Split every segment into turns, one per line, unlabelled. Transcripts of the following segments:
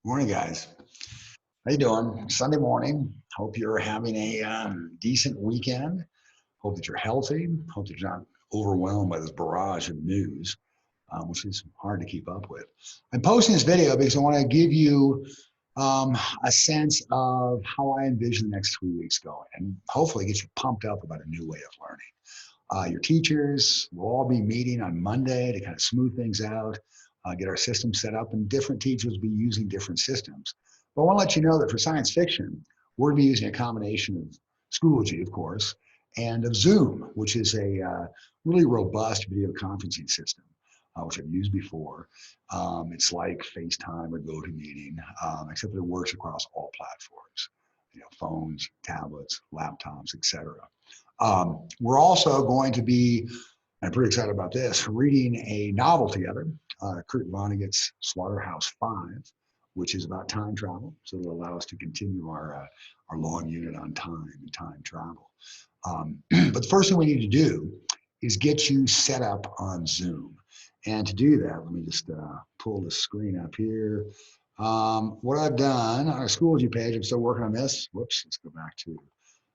Morning, guys. How you doing? Sunday morning. Hope you're having a decent weekend. Hope that you're healthy. Hope that you're not overwhelmed by this barrage of news, which is hard to keep up with. I'm posting this video because I want to give you um, a sense of how I envision the next 3 weeks going, and hopefully get you pumped up about a new way of learning. Your teachers will all be meeting on Monday to kind of smooth things out, get our system set up, and different teachers will be using different systems. But I want to let you know that for science fiction, we're going to be using a combination of Schoology, of course, and of Zoom, which is a really robust video conferencing system, which I've used before. It's like FaceTime or GoToMeeting, except that it works across all platforms, phones, tablets, laptops, etc. We're also going to be, I'm pretty excited about this, reading a novel together, Kurt Vonnegut's Slaughterhouse-Five, which is about time travel. So it'll allow us to continue our long unit on time and time travel. But the first thing we need to do is get you set up on Zoom. And to do that, let me just pull the screen up here. What I've done on our Schoology page, I'm still working on this. Whoops, let's go back to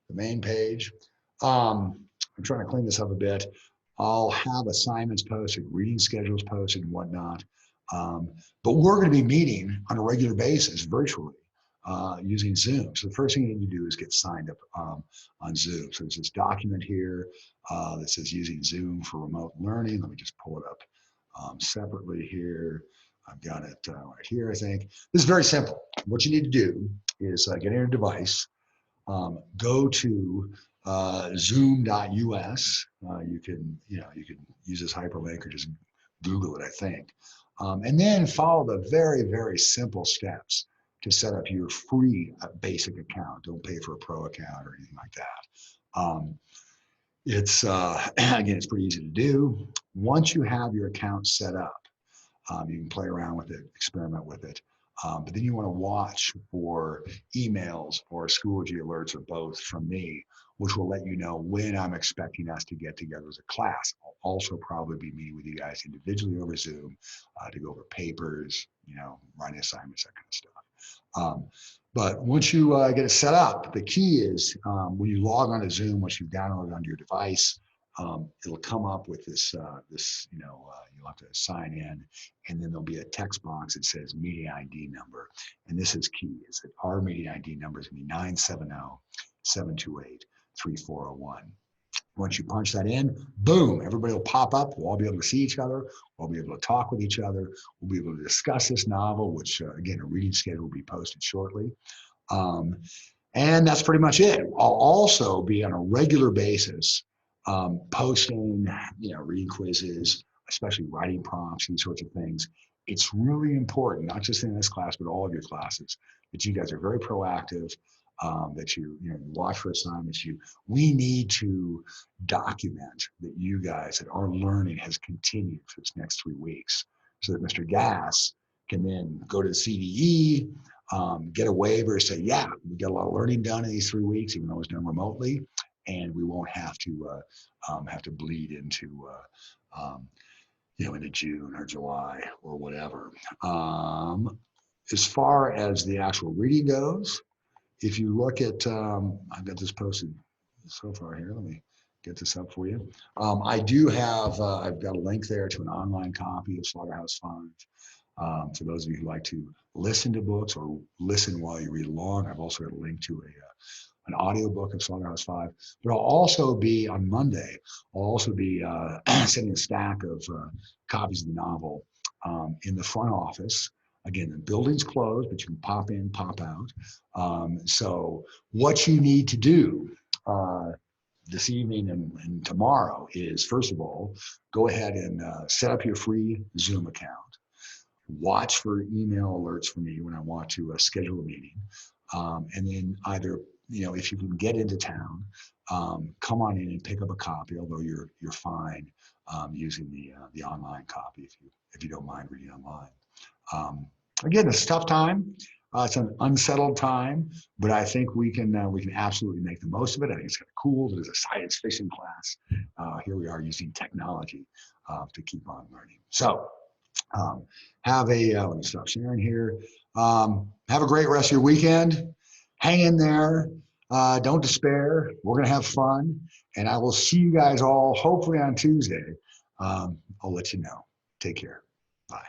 the main page. I'm trying to clean this up a bit. I'll have assignments posted, reading schedules posted, and whatnot. But we're going to be meeting on a regular basis virtually using Zoom. So the first thing you need to do is get signed up on Zoom. So there's this document here that says using Zoom for remote learning. Let me just pull it up separately here. I've got it right here, I think. This is very simple. What you need to do is get on your device, go to zoom.us. You can use this hyperlink or just Google it, I think. And then follow the very, very simple steps to set up your free basic account. Don't pay for a pro account or anything like that. It's again, it's pretty easy to do. Once you have your account set up, you can play around with it, experiment with it. But then you want to watch for emails or Schoology alerts or both from me, which will let you know when I'm expecting us to get together as a class. I'll also probably be meeting with you guys individually over Zoom to go over papers, writing assignments, that kind of stuff. But once you get it set up, the key is when you log on to Zoom, once you've downloaded it onto your device, it'll come up with you'll have to sign in, and then there'll be a text box that says meeting ID number. And this is key, is that our meeting ID number is going to be 970-728-3401. Once you punch that in, boom, everybody will pop up. We'll all be able to see each other. We'll be able to talk with each other. We'll be able to discuss this novel, which, again, a reading schedule will be posted shortly. And that's pretty much it. I'll also be on a regular basis posting, reading quizzes, especially writing prompts, these sorts of things. It's really important, not just in this class, but all of your classes, that you guys are very proactive, that you watch for assignments. We need to document that you guys, that our learning has continued for this next 3 weeks, so that Mr. Gass can then go to the CDE, get a waiver, say, yeah, we got a lot of learning done in these 3 weeks, even though it's done remotely, and we won't have to bleed into June or July or whatever. As far as the actual reading goes, if you look at, I've got this posted so far here. Let me get this up for you. I do have, I've got a link there to an online copy of Slaughterhouse-Five. For those of you who like to listen to books or listen while you read along, I've also got a link to an audiobook of Slaughterhouse-Five. But I'll also be, on Monday, I'll also be sending a stack of copies of the novel in the front office. Again, the building's closed, but you can pop in, pop out. So what you need to do this evening and tomorrow is, first of all, go ahead and set up your free Zoom account. Watch for email alerts from me when I want to schedule a meeting. And then either, if you can get into town, come on in and pick up a copy, although you're fine using the online copy if you don't mind reading online. Again, it's a tough time. It's an unsettled time, but I think we can absolutely make the most of it. I think it's kind of cool that it's a science fiction class. Here we are using technology to keep on learning. So let me stop sharing here. Have a great rest of your weekend. Hang in there. Don't despair. We're going to have fun. And I will see you guys all hopefully on Tuesday. I'll let you know. Take care. Bye.